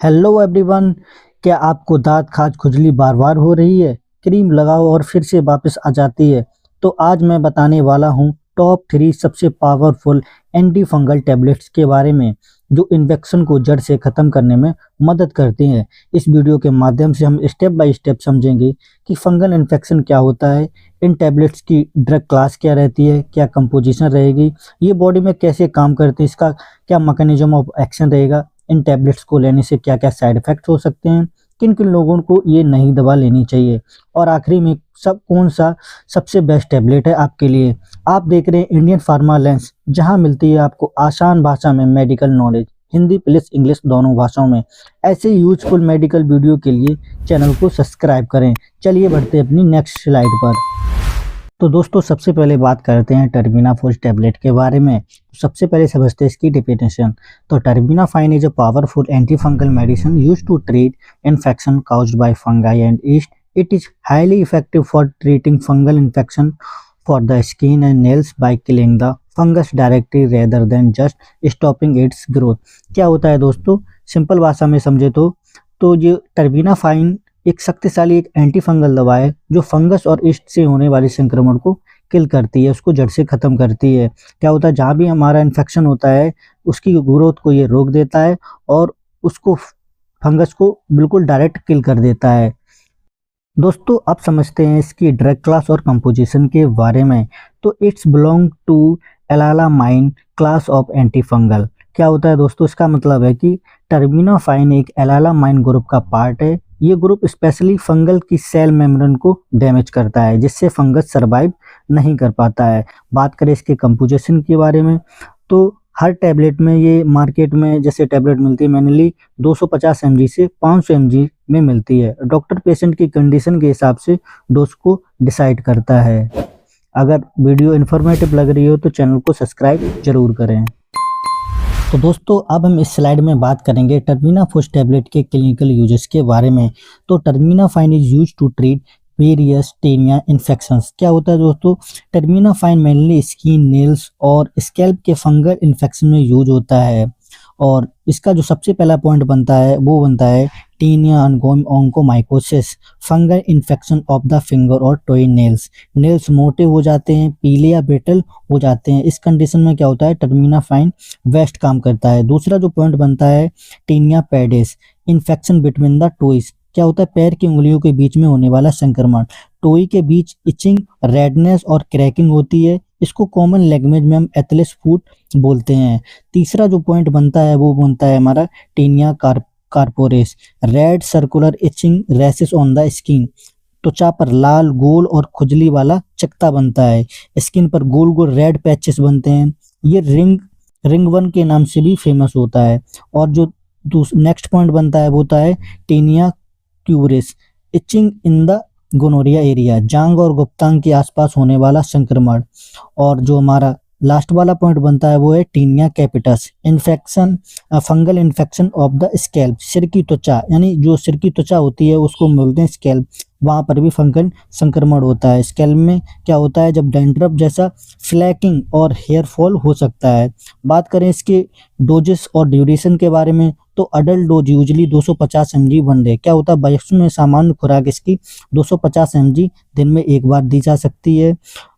Hello everyone. क्या आपको दांत खाज खुजली बार बार हो रही है? क्रीम लगाओ और फिर से वापस आ जाती है। तो आज मैं बताने वाला हूँ टॉप 3 सबसे पावरफुल एंटी फंगल टैबलेट्स के बारे में जो इन्फेक्शन को जड़ से ख़त्म करने में मदद करती हैं। इस वीडियो के माध्यम से हम स्टेप बाय स्टेप समझेंगे कि फंगल इन्फेक्शन क्या होता है, इन टैबलेट्स की ड्रग क्लास क्या रहती है, क्या कंपोजिशन रहेगी, ये बॉडी में कैसे काम करती है, इसका क्या मैकेनिज्म ऑफ एक्शन रहेगा, इन टैबलेट्स को लेने से क्या क्या साइड इफेक्ट हो सकते हैं, किन किन लोगों को ये नहीं दवा लेनी चाहिए, और आखिरी में सब कौन सा सबसे बेस्ट टैबलेट है आपके लिए। आप देख रहे हैं इंडियन फार्मा लेंस, जहां मिलती है आपको आसान भाषा में medical knowledge, Hindi plus English दोनों भाषाओं में। ऐसे यूजफुल मेडिकल वीडियो के लिए चैनल को सब्सक्राइब करें। चलिए बढ़ते हैं अपनी नेक्स्ट स्लाइड पर। तो दोस्तों सबसे पहले बात करते हैं टर्बिनाफोस टैबलेट के बारे में। सबसे पहले समझते हैं इसकी डेफिनेशन। तो terbinafine is a powerful anti fungal medicine used to treat infection caused by fungi and yeast. It is highly effective for treating fungal infection for the skin and nails by killing the fungus directly rather than just stopping its growth. क्या होता है दोस्तों, simple भाषा में समझे तो ये टर्बिनाफाइन एक शक्तिशाली एक एंटी फंगल दवा है जो फंगस और ईस्ट से होने वाले संक्रमण को किल करती है, उसको जड़ से ख़त्म करती है। क्या होता है, जहाँ भी हमारा इन्फेक्शन होता है उसकी ग्रोथ को ये रोक देता है और उसको फंगस को बिल्कुल डायरेक्ट किल कर देता है। दोस्तों अब समझते हैं इसकी ड्रग क्लास और कंपोजिशन के बारे में। तो it's belong to allylamine class of anti fungal. क्या होता है दोस्तों, इसका मतलब है कि टर्बिनाफाइन एक एलालामाइन ग्रुप का पार्ट है। ये ग्रुप स्पेशली फंगल की सेल मेम्ब्रेन को डैमेज करता है, जिससे फंगस सर्वाइव नहीं कर पाता है। बात करें इसके कंपोजिशन के बारे में, तो हर टैबलेट में ये मार्केट में जैसे टैबलेट मिलती है मैनुअली 250 mg से 500 mg में मिलती है। डॉक्टर पेशेंट की कंडीशन के हिसाब से डोज को डिसाइड करता है। अगर वीडियो इन्फॉर्मेटिव लग रही हो तो चैनल को सब्सक्राइब जरूर करें। तो दोस्तों अब हम इस स्लाइड में बात करेंगे टर्बिनाफोस टैबलेट के क्लिनिकल यूजेस के बारे में। तो terbinafine is use to treat various tinea infections. क्या होता है दोस्तों, टर्बिनाफाइन मेनली स्किन, नेल्स और स्कैल्प के फंगल इन्फेक्शन में यूज होता है। और इसका जो सबसे पहला पॉइंट बनता है वो बनता है tinea onychomycosis, fungal infection of the finger और टोई नेल्स। नेल्स मोटे हो जाते हैं, पीले या ब्रिटल हो जाते हैं। इस कंडीशन में क्या होता है, टर्बिनाफाइन बेस्ट काम करता है। दूसरा जो पॉइंट बनता है tinea pedis, infection between the toys. क्या होता है, पैर की उंगलियों के बीच में होने वाला संक्रमण। टोई के बीच इचिंग, रेडनेस और क्रैकिंग होती है। इसको कॉमन लैंग्वेज में हम एथलेस फूट बोलते हैं। तीसरा जो पॉइंट बनता है वो बनता है हमारा tinea corporis, red circular itching rashes on the skin. त्वचा पर लाल, गोल और खुजली वाला चकत्ता बनता है। स्किन पर गोल गोल रेड पैचेस बनते हैं। ये रिंग वन के नाम से भी फेमस होता है। और जो नेक्स्ट पॉइंट बनता है वो होता है tinea cruris, itching in the gonorrhoea area, जांग और गुप्तांग के आसपास होने वाला संक्रमण। और जो हमारा लास्ट वाला पॉइंट बनता है वो है tinea capitis, infection, fungal infection of the scalp, सिर की त्वचा, यानी जो सिर की त्वचा होती है उसको बोलते हैं स्कैल्प, वहाँ पर भी फंगल संक्रमण होता है। स्कैल्प में क्या होता है, जब डैंड्रफ जैसा फ्लैकिंग और हेयर फॉल हो सकता है। बात करें इसके डोजेस और ड्यूरेशन के बारे में, तो adult dose usually 250 mg one day. क्या होता है, बच्चों में सामान्य खुराक इसकी 250 mg दिन में एक बार दी जा सकती है।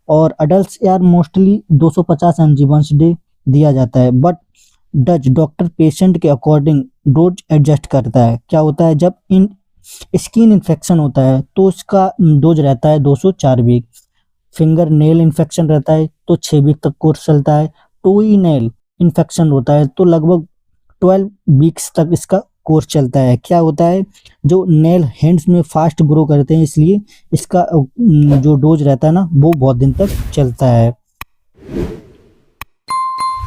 और अडल्ट यार मोस्टली 250 mg वंस डे दिया जाता है, बट डच डॉक्टर पेशेंट के अकॉर्डिंग डोज एडजस्ट करता है। क्या होता है, जब इन स्किन इन्फेक्शन होता है तो इसका डोज रहता है 204 वीक। फिंगर नेल इन्फेक्शन रहता है तो 6 वीक तक कोर्स चलता है। टोई नेल इन्फेक्शन होता है तो लगभग 12 वीक्स तक इसका कोर्स चलता है। क्या होता है, जो नेल हैंड्स में फास्ट ग्रो करते हैं इसलिए इसका जो डोज रहता है ना वो बहुत दिन तक चलता है।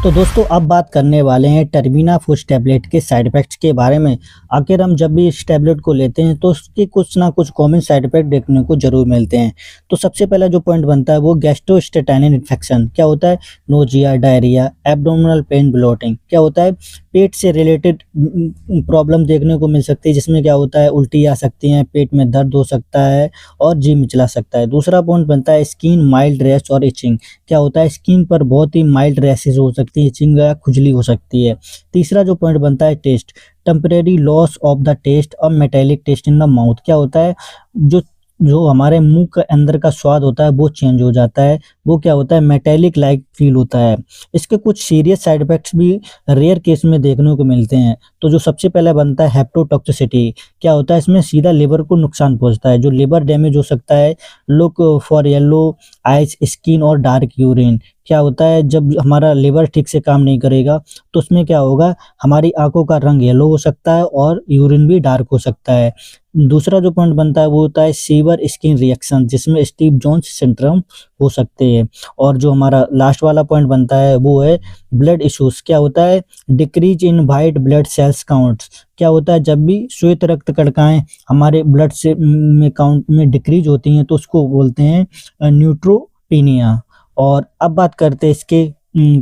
तो दोस्तों अब बात करने वाले हैं टर्बिनाफोस टैबलेट के साइड इफेक्ट्स के बारे में। आखिर हम जब भी इस टैबलेट को लेते हैं तो उसके कुछ ना कुछ कॉमन साइड इफेक्ट देखने को जरूर मिलते हैं। तो सबसे पहला जो पॉइंट बनता है वो गैस्ट्रोइंटेस्टाइनल इन्फेक्शन। क्या होता है, nausea, diarrhoea, abdominal pain, bloating. क्या होता है, पेट से रिलेटेड प्रॉब्लम देखने को मिल सकती है, जिसमें क्या होता है उल्टी आ सकती है, पेट में दर्द हो सकता है और जी मिचला सकता है। दूसरा पॉइंट बनता है स्किन माइल्ड रैश और इचिंग। क्या होता है, स्किन पर बहुत ही माइल्ड रैशेज हो सकते सकती है, इचिंग या खुजली हो सकती है। तीसरा जो पॉइंट बनता है taste, temporary loss of the taste और metallic taste in the mouth. क्या होता है, जो जो हमारे मुंह के अंदर का स्वाद होता है वो चेंज हो जाता है, वो क्या होता है, मेटेलिक लाइक फील होता है। इसके कुछ सीरियस साइड इफेक्ट्स भी रेयर केस में देखने को मिलते हैं। तो जो सबसे पहले बनता है हेप्टोटॉक्सिसिटी। क्या होता है, इसमें सीधा लिवर को नुकसान पहुंचता है, जो लिवर डैमेज हो सकता है। Look for yellow eyes, skin और डार्क यूरिन। क्या होता है, जब हमारा लिवर ठीक से काम नहीं करेगा तो उसमें क्या होगा, हमारी आंखों का रंग येलो हो सकता है और यूरिन भी डार्क हो सकता है। दूसरा जो पॉइंट बनता है वो होता है सीवर स्किन रिएक्शन, जिसमें स्टीव जोन्स सिंड्रोम हो सकते हैं। और जो हमारा लास्ट वाला पॉइंट बनता है वो है ब्लड इश्यूज। क्या होता है, decrease in white blood cells counts. क्या होता है, जब भी श्वेत रक्त कणिकाएं हमारे ब्लड से में काउंट में डिक्रीज होती हैं तो उसको बोलते हैं न्यूट्रोपीनिया। और अब बात करते हैं इसके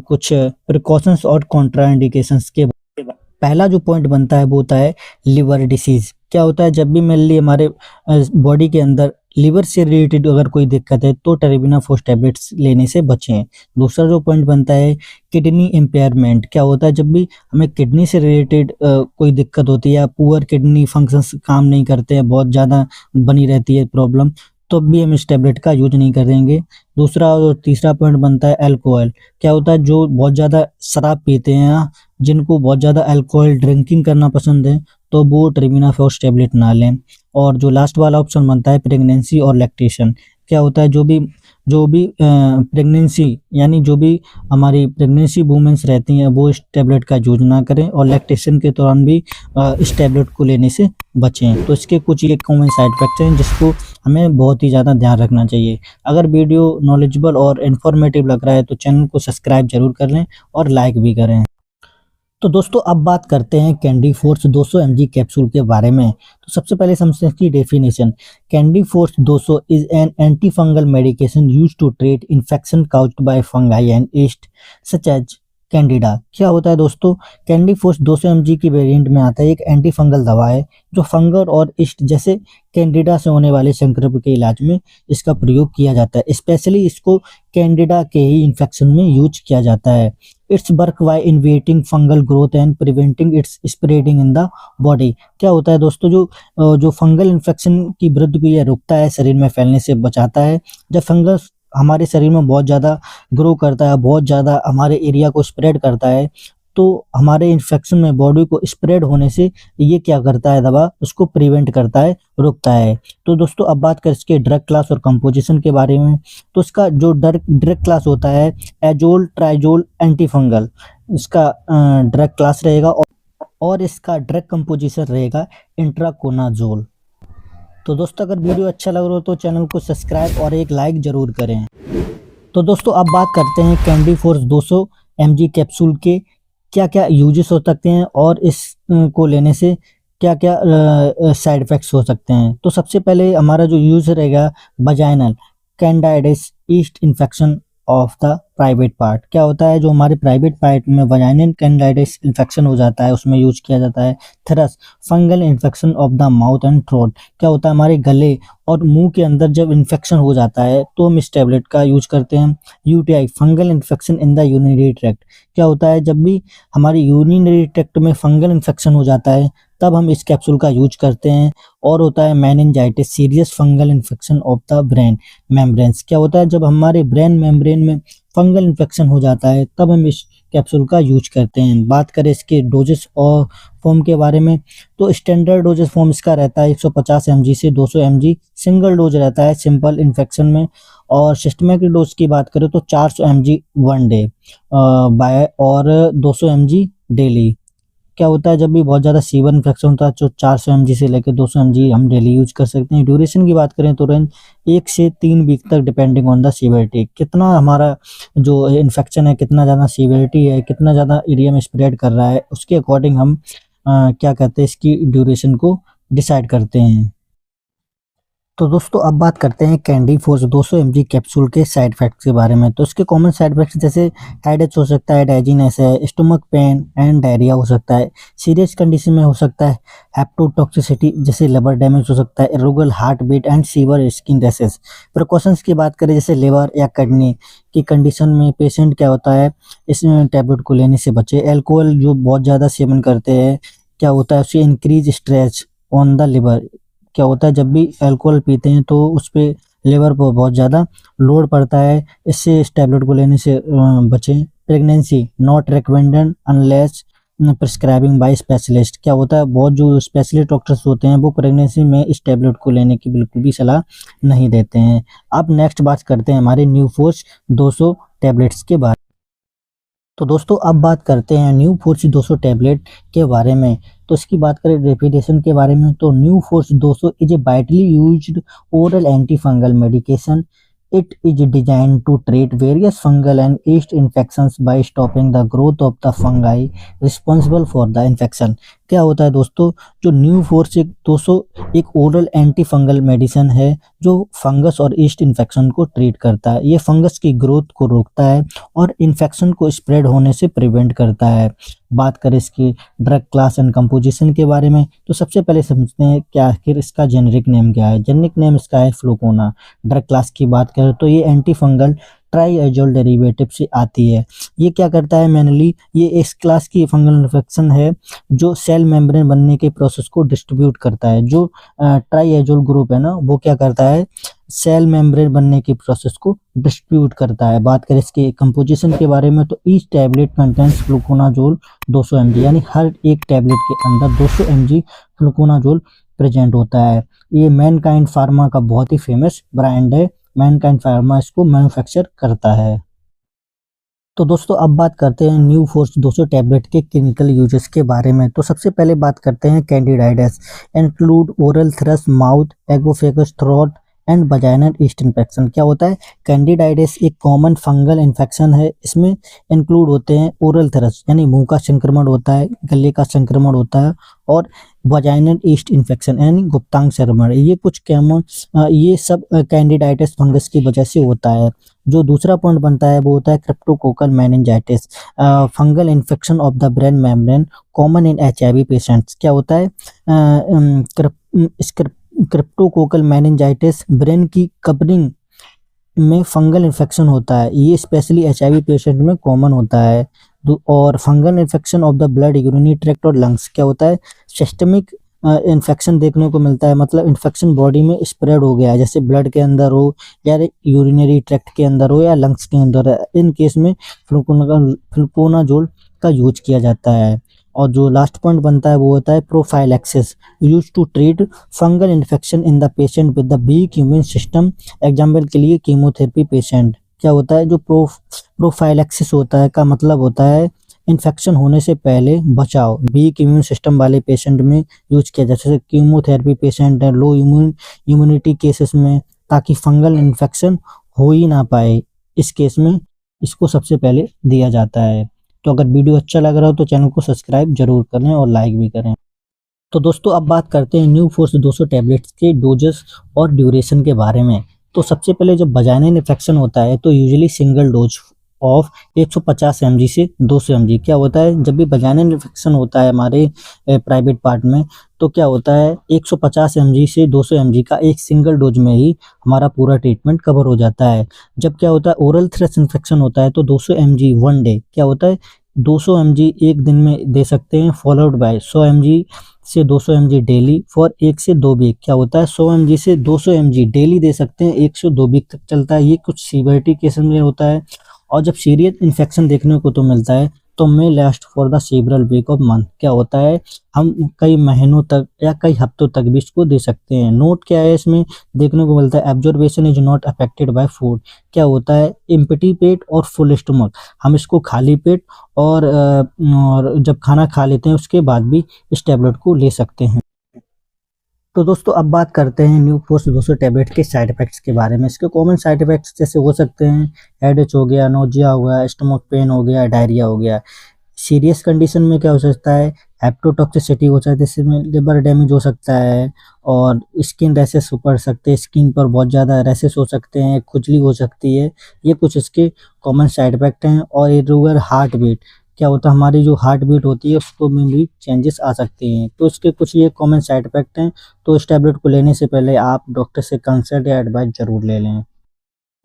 कुछ प्रिकॉशंस और कॉन्ट्राइंडिकेशंस के। पहला जो पॉइंट बनता है वो होता है लिवर डिसीज। क्या होता है, जब भी मेनली हमारे बॉडी के अंदर लिवर से रिलेटेड अगर कोई दिक्कत है तो टेरेबिनाफोस टैबलेट्स लेने से बचें। दूसरा जो पॉइंट बनता है किडनी इम्पेयरमेंट। क्या होता है, जब भी हमें किडनी से रिलेटेड कोई दिक्कत होती है या पुअर किडनी फंक्शंस काम नहीं करते हैं, बहुत ज़्यादा बनी रहती है प्रॉब्लम, तो भी हम इस टैबलेट का यूज नहीं करेंगे। दूसरा और तीसरा पॉइंट बनता है अल्कोहल। क्या होता है, जो बहुत ज़्यादा शराब पीते हैं या जिनको बहुत ज़्यादा अल्कोहल ड्रिंकिंग करना पसंद है तो वो टेरेबिनाफोस टैबलेट ना लें। और जो लास्ट वाला ऑप्शन बनता है प्रेगनेंसी और लैक्टेशन। क्या होता है, जो भी प्रेगनेंसी यानी जो भी हमारी प्रेगनेंसी वूमेंस रहती हैं वो इस टैबलेट का यूज ना करें, और लैक्टेशन के दौरान भी इस टैबलेट को लेने से बचें। तो इसके कुछ ये कॉमन साइड इफेक्ट्स हैं जिसको हमें बहुत ही ज़्यादा ध्यान रखना चाहिए। अगर वीडियो नॉलेजेबल और इन्फॉर्मेटिव लग रहा है तो चैनल को सब्सक्राइब जरूर कर लें और लाइक भी करें। तो दोस्तों अब बात करते हैं कैंडी फोर्स 200 mg कैप्सूल के बारे में। तो सबसे पहले समझते हैं इसकी definition. Candiforce 200 is an anti fungal medication used to treat infection caused by fungi and yeast such as candida. क्या होता है दोस्तों, कैंडी फोर्स 200 mg की वेरिएंट में आता है, एक एंटी फंगल दवा है जो फंगल और यीस्ट जैसे कैंडिडा से होने वाले संक्रमण के इलाज में इसका प्रयोग किया जाता है। स्पेशली इसको कैंडिडा के ही इन्फेक्शन में यूज किया जाता है। It's work by inhibiting fungal growth and preventing its spreading in the body. क्या होता है दोस्तों, जो फंगल इन्फेक्शन की वृद्धि को यह रोकता है, शरीर में फैलने से बचाता है। जब फंगस हमारे शरीर में बहुत ज़्यादा ग्रो करता है, बहुत ज़्यादा हमारे एरिया को स्प्रेड करता है, तो हमारे इन्फेक्शन में बॉडी को स्प्रेड होने से ये क्या करता है, दवा उसको प्रिवेंट करता है, रोकता है। तो दोस्तों अब बात करें इसके ड्रग क्लास और कंपोजिशन के बारे में। तो इसका जो ड्रग क्लास होता है एजोल ट्राइजोल एंटीफंगल, इसका ड्रग क्लास रहेगा, और इसका ड्रग कंपोजिशन रहेगा इंट्राकोनाजोल। तो दोस्तों अगर वीडियो अच्छा लग रहा हो तो चैनल को सब्सक्राइब और एक लाइक जरूर करें। तो दोस्तों अब बात करते हैं कैंडी फोर्स 200 mg कैप्सूल के क्या क्या यूजेस हो सकते हैं और इस को लेने से क्या क्या साइड इफेक्ट्स हो सकते हैं। तो सबसे पहले हमारा जो यूज रहेगा vaginal candidiasis yeast infection of the private part. क्या होता है, जो हमारे प्राइवेट पार्ट में वजाइनल कैंडिडाइटिस इन्फेक्शन हो जाता है उसमें यूज किया जाता है। Thrush fungal infection of the mouth and throat. क्या होता है, हमारे गले और मुंह के अंदर जब इन्फेक्शन हो जाता है तो हम इस टैबलेट का यूज करते हैं। UTI fungal infection in the urinary tract. क्या होता है, जब भी हमारी यूरिनरी ट्रैक्ट में फंगल इन्फेक्शन हो जाता है तब हम इस कैप्सूल का यूज करते हैं। और होता है meningitis serious fungal infection of the brain membranes. क्या होता है, जब हमारे ब्रेन मेम्ब्रेन में फंगल इन्फेक्शन हो जाता है तब हम इस कैप्सूल का यूज करते हैं। बात करें इसके डोजेस और फॉर्म के बारे में, तो स्टैंडर्ड डोजेस फॉर्म इसका रहता है 150 mg से 200 mg। सिंगल डोज रहता है सिंपल इन्फेक्शन में। और सिस्टमैटिक डोज की बात करें तो 400 mg वन डे बाय और 200 mg डेली। क्या होता है, जब भी बहुत ज़्यादा सीवर इन्फेक्शन होता है तो 400 mg से लेकर 200 mg हम डेली यूज कर सकते हैं। ड्यूरेशन की बात करें तो रेंज 1 से 3 वीक तक डिपेंडिंग ऑन द सीवियरिटी। कितना हमारा जो इन्फेक्शन है, कितना ज़्यादा सीवियरिटी है, कितना ज़्यादा एरिया में स्प्रेड कर रहा है, उसके अकॉर्डिंग हम क्या कहते हैं इसकी ड्यूरेशन को डिसाइड करते हैं। तो दोस्तों अब बात करते हैं कैंडी फोर्स 200 mg कैप्सूल के साइड इफेक्ट्स के बारे में। तो इसके कॉमन साइड इफेक्ट्स जैसे हेडेक हो सकता है, डाइजीनेस है, स्टमक पेन एंड डायरिया हो सकता है। सीरियस कंडीशन में हो सकता है हेप्टोटॉक्सिसिटी जैसे लिवर डैमेज हो सकता है, irregular heart beat and severe skin rashes. Precautions की बात करें जैसे लिवर या किडनी की कंडीशन में पेशेंट क्या होता है इस टैबलेट को लेने से बचे। एल्कोहल जो बहुत ज़्यादा सेवन करते हैं क्या होता है उससे increase stress on the liver. क्या होता है जब भी अल्कोहल पीते हैं तो उस पे लिवर पर बहुत ज़्यादा लोड पड़ता है, इससे इस टैबलेट को लेने से बचें। Pregnancy not recommended unless prescribing by specialist. क्या होता है बहुत जो स्पेशलिस्ट डॉक्टर्स होते हैं वो प्रेगनेंसी में इस टैबलेट को लेने की बिल्कुल भी सलाह नहीं देते हैं। अब नेक्स्ट बात करते हैं हमारे न्यू फोर्स 200 टैबलेट्स के बारे में। तो दोस्तों अब बात करते हैं न्यू फोर्स 200 टैबलेट के बारे में। तो इसकी बात करें डेफिनेशन के बारे में तो new force 200 is a widely used oral anti fungal medication. It is designed to treat various fungal and yeast infections by stopping the growth of the fungi responsible for the infection। क्या होता है दोस्तों जो new force 200 एक oral anti fungal medicine है जो fungus और east infection को ट्रीट करता है। ये फंगस की ग्रोथ को रोकता है और इन्फेक्शन को स्प्रेड होने से प्रिवेंट करता है। बात करें इसकी ड्रग क्लास एंड कंपोजिशन के बारे में तो सबसे पहले समझते हैं क्या आखिर इसका जेनेरिक नेम क्या है। जेनेरिक नेम इसका है फ्लूकोना। ड्रग क्लास की बात करें तो ये एंटी फंगल ट्राइएजोल डेरिवेटिव से आती है। ये क्या करता है मेनली ये इस क्लास की फंगल इन्फेक्शन है जो सेल मेम्ब्रेन बनने के प्रोसेस को डिस्ट्रीब्यूट करता है। जो ट्राइएजोल ग्रुप है ना वो क्या करता है सेल मेम्ब्रेन बनने की प्रोसेस को डिस्ट्रीब्यूट करता है। बात करें इसके कंपोजिशन के बारे में तो each tablet contents fluconazole 200 mg यानी हर एक टैबलेट के अंदर 200 mg फ्लूकोनाजोल प्रेजेंट होता है। ये मैनकाइंड फार्मा का बहुत ही फेमस ब्रांड है। मैनकाइंड फार्मा इसको मैन्युफैक्चर करता है। तो दोस्तों अब बात करते हैं न्यू फोर्स 200 टैबलेट के क्लिनिकल यूजेस के बारे में। तो सबसे पहले बात करते हैं candidiasis include oral thrush mouth oesophagus throat and vaginal yeast infection. क्या होता है कैंडिडाइटिस एक कॉमन फंगल इन्फेक्शन है। इसमें इंक्लूड होते हैं ओरल थ्रस यानी मुंह का संक्रमण होता है, गले का संक्रमण होता है और वजाइनल ईस्ट इन्फेक्शन यानी गुप्तांग संक्रमण। ये कुछ ये सब कैंडिडाइटिस फंगस की वजह से होता है। जो दूसरा पॉइंट बनता है वो होता है cryptococcal meningitis fungal infection of the brain membrane common in HIV patients. क्या होता है क्रिप्टोकोकल मेनिंजाइटिस ब्रेन की कवरिंग में फंगल इन्फेक्शन होता है। ये स्पेशली HIV पेशेंट में कॉमन होता है। और fungal infection of the blood urinary tract और लंग्स। क्या होता है सिस्टमिक इन्फेक्शन देखने को मिलता है, मतलब इन्फेक्शन बॉडी में स्प्रेड हो गया है जैसे ब्लड के अंदर हो या यूरिनरी ट्रैक्ट के अंदर हो या लंग्स के अंदर है। इन केस में फ्लूकोनाजोल का यूज किया जाता है। और जो लास्ट पॉइंट बनता है वो होता है prophylaxis use to treat fungal infection in the patient with the weak immune system. Example के लिए कीमोथेरेपी पेशेंट। क्या होता है जो प्रोफाइलैक्सिस होता है का मतलब होता है इन्फेक्शन होने से पहले बचाव। वीक इम्यून सिस्टम वाले पेशेंट में यूज किया जाता है जैसे कीमोथेरेपी पेशेंट है, लो इम्यूनिटी केसेस में, ताकि फंगल इन्फेक्शन हो ही ना पाए। इस केस में इसको सबसे पहले दिया जाता है। तो अगर वीडियो अच्छा लग रहा हो तो चैनल को सब्सक्राइब जरूर करें और लाइक भी करें। तो दोस्तों अब बात करते हैं न्यू फोर्स 200 टैबलेट्स के डोजेस और ड्यूरेशन के बारे में। तो सबसे पहले जब वजाइनल इन्फेक्शन होता है तो usually single dose of 150 mg से 200 mg। क्या होता है जब भी वजाइनल इन्फेक्शन होता है हमारे प्राइवेट पार्ट में तो क्या होता है 150 mg से 200 mg का एक सिंगल डोज में ही हमारा पूरा ट्रीटमेंट कवर हो जाता है। जब क्या होता है ओरल थ्रस इन्फेक्शन होता है तो 200 mg वन डे। क्या होता है 200 mg एक दिन में दे सकते हैं फॉलोड बाय 100 mg से 200 mg डेली फॉर 1 से 2 वीक। क्या होता है 100 mg से 200 mg डेली दे सकते हैं 1 से 2 वीक तक चलता है। ये कुछ सीवियरिटी केसेस में होता है और जब सीरियस इन्फेक्शन देखने को तो मिलता है तो may last for the several week of month. क्या होता है हम कई महीनों तक या कई हफ्तों तक भी इसको दे सकते हैं। नोट क्या है इसमें देखने को मिलता है absorption is not affected by food. क्या होता है एम्प्टी पेट और फुल स्टमक हम इसको खाली पेट और जब खाना खा लेते हैं उसके बाद भी इस टैबलेट को ले सकते हैं। तो दोस्तों अब बात करते हैं न्यू फोर्स 200 टैबलेट के साइड इफेक्ट्स के बारे में। इसके कॉमन साइड इफेक्ट्स जैसे हो सकते हैं हेडेक हो गया, नोजिया हो गया, स्टमक पेन हो गया, डायरिया हो गया। सीरियस कंडीशन में क्या हो सकता है, हेपेटोटॉक्सिसिटी हो सकती है, जिसमें लिवर डैमेज हो सकता है और स्किन रैशेस पड़ सकते हैं, स्किन पर बहुत ज़्यादा रैशेस हो सकते हैं, खुजली हो सकती है। ये कुछ इसके कॉमन साइड इफ़ेक्ट हैं। और इर्रेगुलर हार्ट बीट, क्या होता है हमारी जो हार्ट बीट होती है उसको में भी चेंजेस आ सकते हैं। तो इसके कुछ ये कॉमन साइड इफ़ेक्ट हैं। तो इस टैबलेट को लेने से पहले आप डॉक्टर से कंसल्ट या एडवाइस ज़रूर ले लें।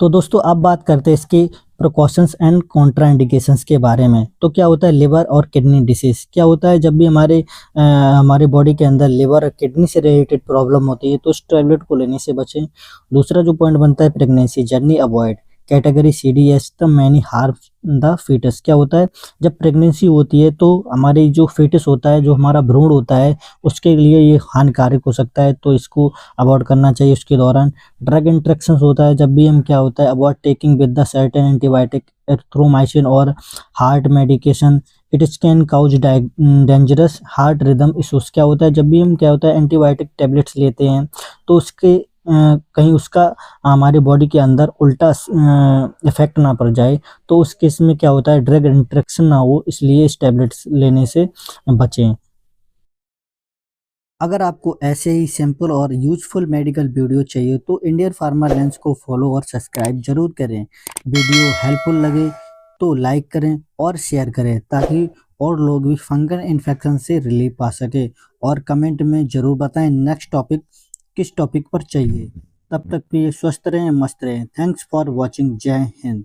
तो दोस्तों अब बात करते हैं इसके प्रिकॉशंस एंड कॉन्ट्राइंडिकेशंस के बारे में। तो क्या होता है लिवर और किडनी डिसीज़, क्या होता है जब भी हमारे बॉडी के अंदर लिवर और किडनी से रिलेटेड प्रॉब्लम होती है तो इस टैबलेट को लेने से बचें। दूसरा जो पॉइंट बनता है pregnancy journey avoid, category CDS the many harms the foetus, क्या होता है जब प्रेगनेंसी होती है तो हमारी जो फीटस होता है, जो हमारा भ्रूण होता है, उसके लिए ये हानिकारक हो सकता है, तो इसको अवॉइड करना चाहिए उसके दौरान। ड्रग इंटरेक्शंस होता है जब भी हम क्या होता है avoid taking with the certain antibiotic erythromycin और heart medication, it can cause dangerous heart rhythm issues, क्या होता है जब भी हम क्या होता है एंटीबायोटिक टेबलेट्स लेते हैं तो उसके कहीं उसका हमारे बॉडी के अंदर उल्टा इफेक्ट ना पड़ जाए, तो उस केस में क्या होता है ड्रग इंटरेक्शन ना हो, इसलिए इस टैबलेट्स लेने से बचें। अगर आपको ऐसे ही सिंपल और यूजफुल मेडिकल वीडियो चाहिए तो इंडियन फार्मा लेंस को फॉलो और सब्सक्राइब जरूर करें। वीडियो हेल्पफुल लगे तो लाइक करें और शेयर करें ताकि और लोग भी फंगल इन्फेक्शन से रिलीफ पा सके। और कमेंट में ज़रूर बताएं नेक्स्ट टॉपिक किस टॉपिक पर चाहिए। तब तक के लिए स्वस्थ रहें, मस्त रहें। Thanks for watching. जय हिंद।